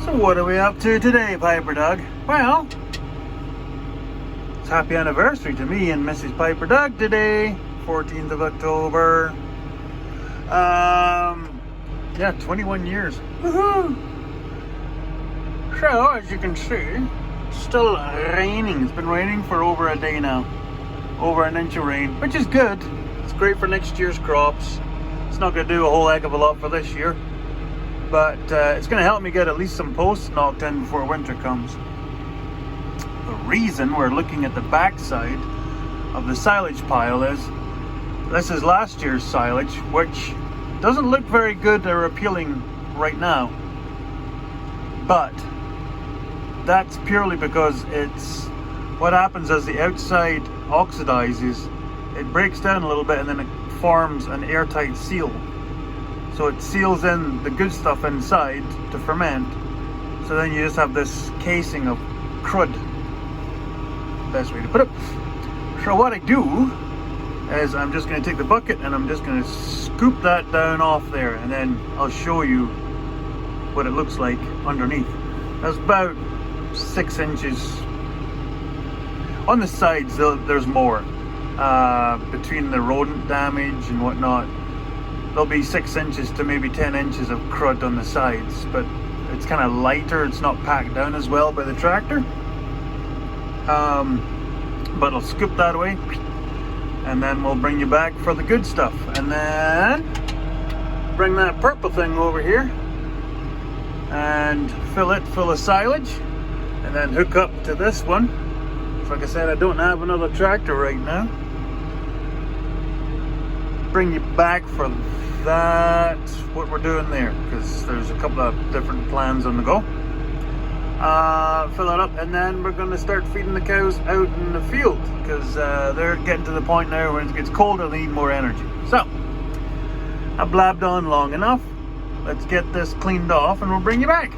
So what are we up to today, Piper Doug? Well, it's happy anniversary to me and Mrs. Piper Doug today, 14th of October. Yeah, 21 years. Woohoo! So, as you can see, it's still raining. It's been raining for over a day now. Over an inch of rain, which is good. It's great for next year's crops. It's not going to do a whole heck of a lot for this year, but it's going to help me get at least some posts knocked in before winter comes. The reason we're looking at the backside of the silage pile is this is last year's silage, which doesn't look very good or appealing right now, but that's purely because it's what happens as the outside oxidizes. It breaks down a little bit and then it forms an airtight seal. So it seals in the good stuff inside to ferment. So then you just have this casing of crud. Best way to put it. So what I do is I'm just going to take the bucket and I'm just going to scoop that down off there, and then I'll show you what it looks like underneath. That's about 6 inches. On the sides there's more. Between the rodent damage and whatnot, there'll be 6 inches to maybe 10 inches of crud on the sides, but it's kind of lighter. It's not packed down as well by the tractor. But I'll scoop that away, and then we'll bring you back for the good stuff, and then bring that purple thing over here and fill it full of silage, and then hook up to this one. So like I said, I don't have another tractor right now. Bring you back for that, what we're doing there, because there's a couple of different plans on the go. Fill it up, and then we're going to start feeding the cows out in the field, because they're getting to the point now where it gets colder, they need more energy. So I blabbed on long enough. Let's get this cleaned off and we'll bring you back.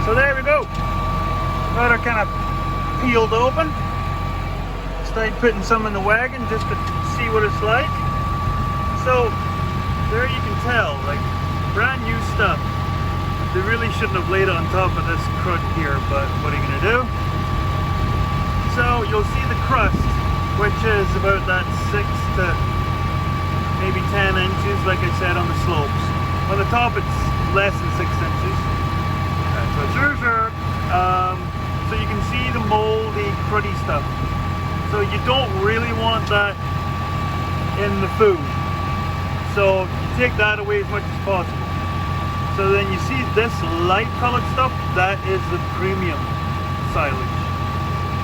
So there we go. Got her kind of peeled open. Started putting some in the wagon just to see what it's like. So there you can tell, like, brand new stuff. They really shouldn't have laid it on top of this crud here, but what are you gonna do? So you'll see the crust, which is about that 6 to maybe 10 inches, like I said, on the slopes. On the top it's less than 6 inches. That's for sure. So you can see the moldy, cruddy stuff. So you don't really want that in the food. So you take that away as much as possible. So then you see this light colored stuff, that is the premium silage.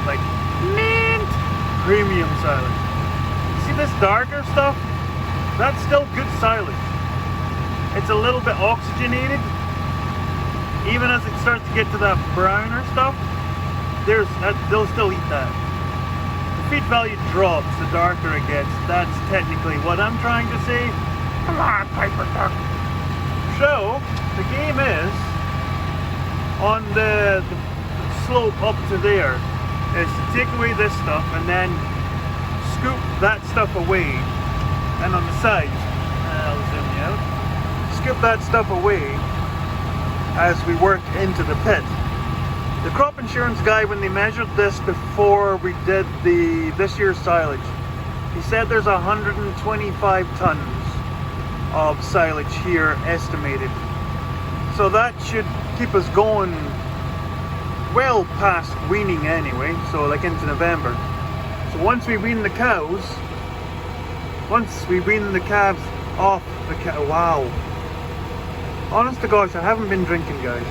Like mint premium silage. See this darker stuff? That's still good silage. It's a little bit oxygenated. Even as it starts to get to that browner stuff, they'll still eat that. The feed value drops the darker it gets. That's technically what I'm trying to say. Come on, Piper Duck. So the game is on the slope up to there is to take away this stuff and then scoop that stuff away, and on the side, I'll zoom you out, scoop that stuff away as we work into the pit. The crop insurance guy, when they measured this before we did this year's silage, he said there's 125 tons of silage here estimated. So that should keep us going well past weaning anyway, so like into November. So once we wean the cows, once we wean the calves off the cow, wow. Honest to gosh, I haven't been drinking, guys.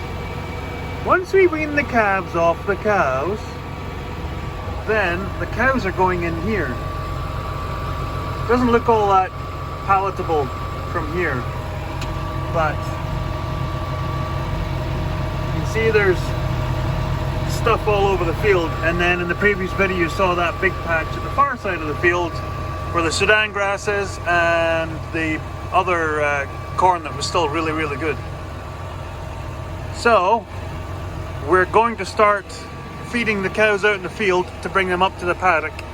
Once we wean the calves off the cows, then the cows are going in here. Doesn't look all that palatable from here, but you can see there's stuff all over the field. And then in the previous video you saw that big patch at the far side of the field where the Sudan grass is and the other corn that was still really, really good. So we're going to start feeding the cows out in the field to bring them up to the paddock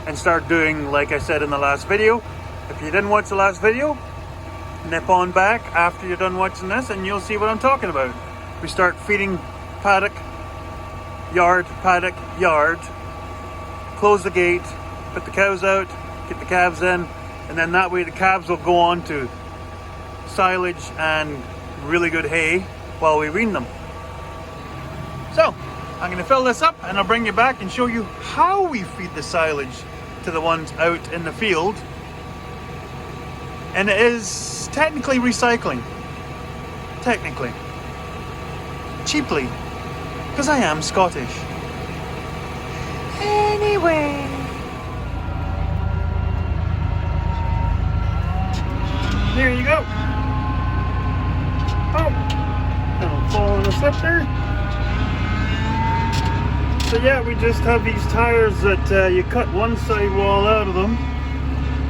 and start doing, like I said in the last video. If you didn't watch the last video, nip on back after you're done watching this and you'll see what I'm talking about. We start feeding paddock, yard, close the gate, put the cows out, get the calves in, and then that way the calves will go on to silage and really good hay while we wean them. So I'm going to fill this up and I'll bring you back and show you how we feed the silage to the ones out in the field. And it is technically recycling. Technically. Cheaply. Because I am Scottish. Anyway. There you go. Oh. I'll fall in the slip there. So yeah, we just have these tires that you cut one side wall out of them.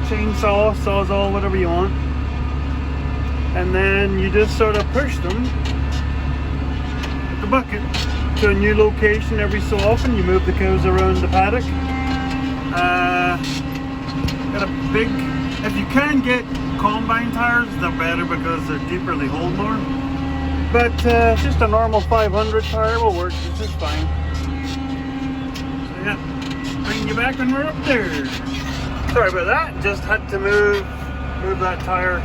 Chainsaw, sawzall, whatever you want. And then you just sort of push them with the bucket to a new location every so often. You move the cows around the paddock. Got a big, if you can get combine tires, they're better because they're deeper, they hold more. But just a normal 500 tire will work just fine. So yeah, bring you back when we're up there. Sorry about that, just had to move that tire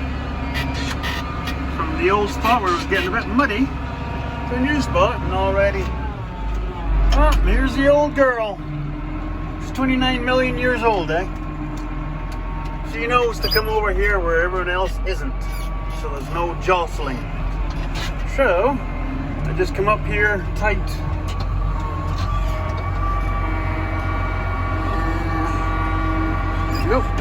from the old spot where it was getting a bit muddy to a new spot, and already, oh, here's the old girl. She's 29 million years old, eh? She knows to come over here where everyone else isn't, so there's no jostling. So, I just come up here tight. There you go.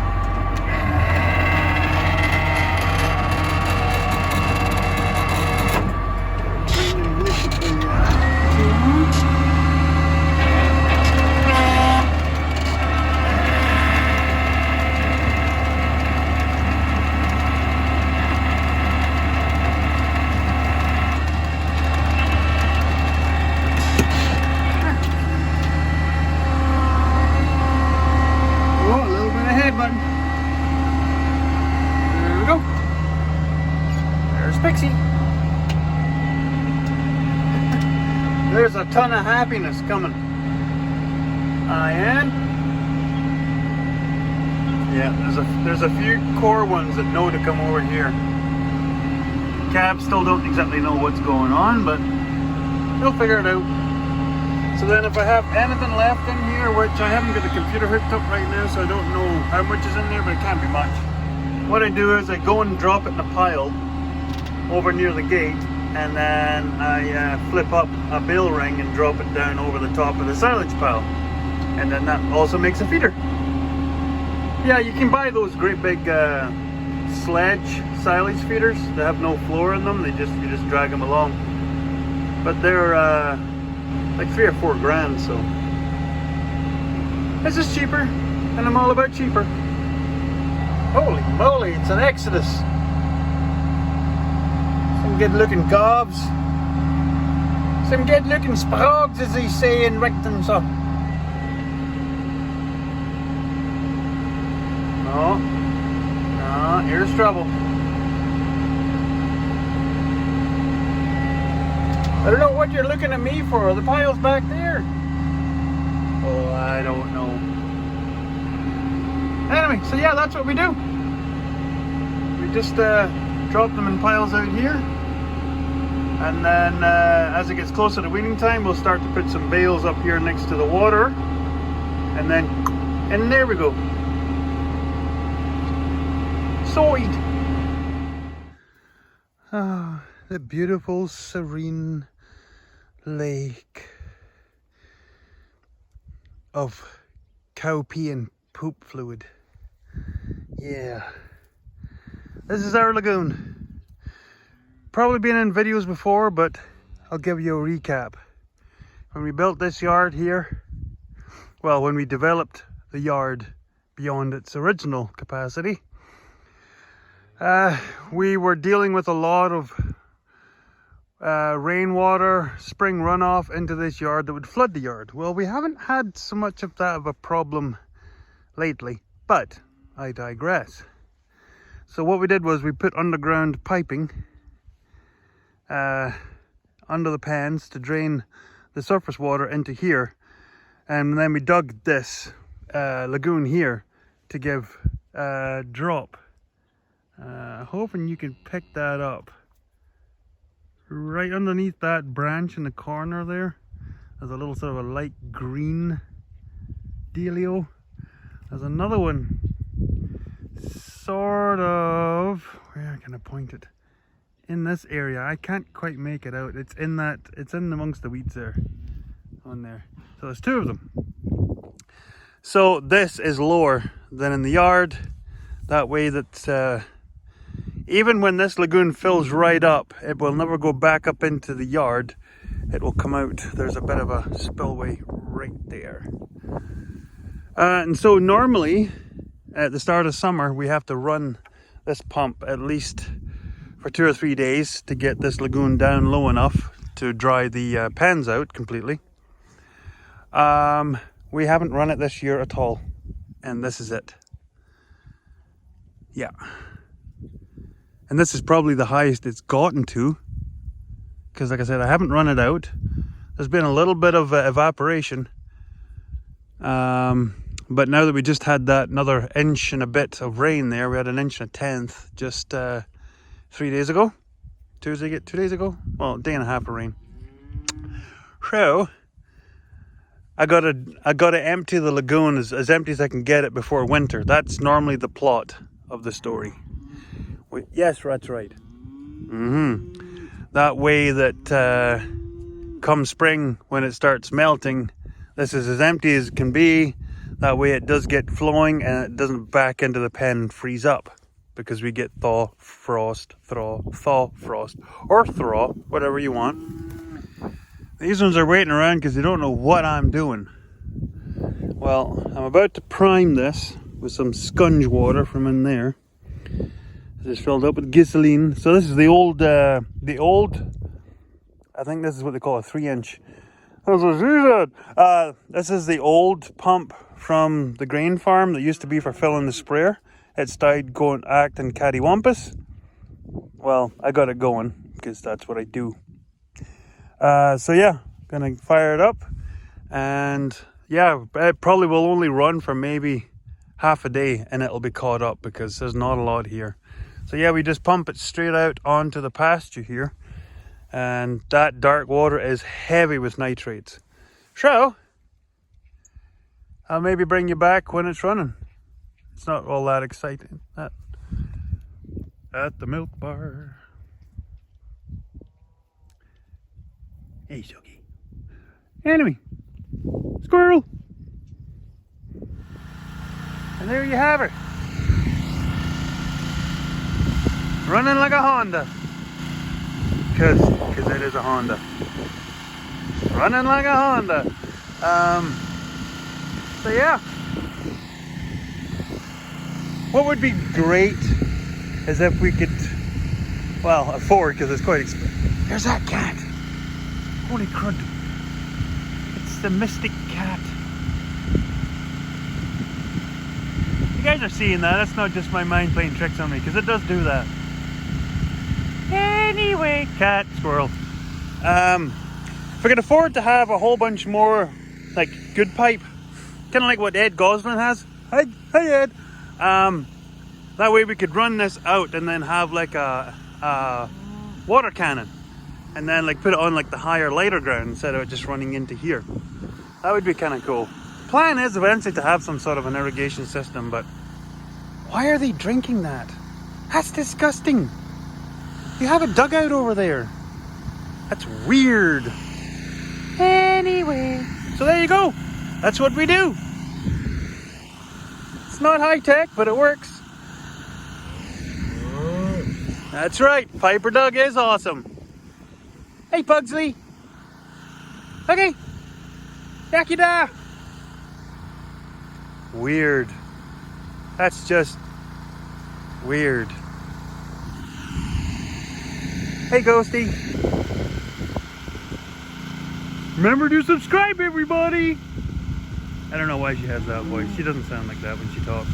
There's a ton of happiness coming. And yeah, there's a few core ones that know to come over here. Calves still don't exactly know what's going on, but they'll figure it out. So then if I have anything left in here, which I haven't got the computer hooked up right now, so I don't know how much is in there, but it can't be much. What I do is I go and drop it in a pile over near the gate, and then I flip up a bale ring and drop it down over the top of the silage pile, and then that also makes a feeder. Yeah, you can buy those great big sledge silage feeders that have no floor in them. You just drag them along, but they're like 3 or 4 grand. So this is cheaper, and I'm all about cheaper. Holy moly, it's an exodus. Some good looking calves. Some good looking sprogs, as they say in Rickton, so. No, here's trouble. I don't know what you're looking at me for. The pile's back there. Oh, I don't know. Anyway, so yeah, that's what we do. We just drop them in piles out here, and then as it gets closer to weaning time, we'll start to put some bales up here next to the water, and there we go. Soid. Ah, the beautiful, serene lake of cow pee and poop fluid. Yeah. This is our lagoon. Probably been in videos before, but I'll give you a recap. When we built this yard here, well, when we developed the yard beyond its original capacity, we were dealing with a lot of rainwater, spring runoff into this yard that would flood the yard. Well, we haven't had so much of that of a problem lately, but I digress. So what we did was we put underground piping under the pans to drain the surface water into here, and then we dug this lagoon here to give drop. Hoping you can pick that up. Right underneath that branch in the corner there, there's a little sort of a light green dealio. There's another one, sort of, where can I point it? In this area. I can't quite make it out. It's in amongst the weeds there, on there. So there's two of them. So this is lower than in the yard. That way that even when this lagoon fills right up, it will never go back up into the yard. It will come out. There's a bit of a spillway right there. And so normally at the start of summer, we have to run this pump at least for 2 or 3 days to get this lagoon down low enough to dry the pans out completely. We haven't run it this year at all, and this is it. Yeah. And this is probably the highest it's gotten to, because like I said, I haven't run it out. There's been a little bit of evaporation, but now that we just had that another inch and a bit of rain there, we had an inch and a tenth just 3 days ago. 2 days ago? Well, a day and a half of rain. So I gotta empty the lagoon as empty as I can get it before winter. That's normally the plot of the story. Yes, that's right. That way that come spring, when it starts melting, this is as empty as it can be. That way it does get flowing and it doesn't back into the pen and freeze up, because we get thaw, frost, or thaw, whatever you want. These ones are waiting around because they don't know what I'm doing. Well, I'm about to prime this with some sponge water from in there. This is filled up with gasoline. So this is the old, I think this is what they call a 3-inch. This is the old pump from the grain farm that used to be for filling the sprayer. It started acting cattywampus. Well, I got it going because that's what I do. So yeah, gonna fire it up, and yeah, it probably will only run for maybe half a day and it'll be caught up because there's not a lot here. So yeah, we just pump it straight out onto the pasture here, and that dark water is heavy with nitrates. So I'll maybe bring you back when it's running. It's not all that exciting. At the milk bar. Hey, Shuggy. Anyway, squirrel. And there you have her. Running like a Honda. Because it is a Honda. Running like a Honda. So yeah. What would be great is if we could, well, afford, because it's quite expensive. There's that cat. Holy crud. It's the mystic cat. You guys are seeing that. That's not just my mind playing tricks on me, because it does do that. Anyway, cat, squirrel. If we could afford to have a whole bunch more, like, good pipe, kind of like what Ed Goslin has. Hi Ed. That way we could run this out and then have like a water cannon, and then like put it on like the higher, lighter ground instead of it just running into here. That would be kind of cool. Plan is eventually to have some sort of an irrigation system, but why are they drinking that? That's disgusting. You have a dugout over there. That's weird. Anyway, so there you go. That's what we do. It's not high tech, but it works. That's right, Piper Doug is awesome. Hey Pugsley. Okay. Yakida. Weird. That's just weird. Hey Ghosty. Remember to subscribe, everybody. I don't know why she has that voice. She doesn't sound like that when she talks.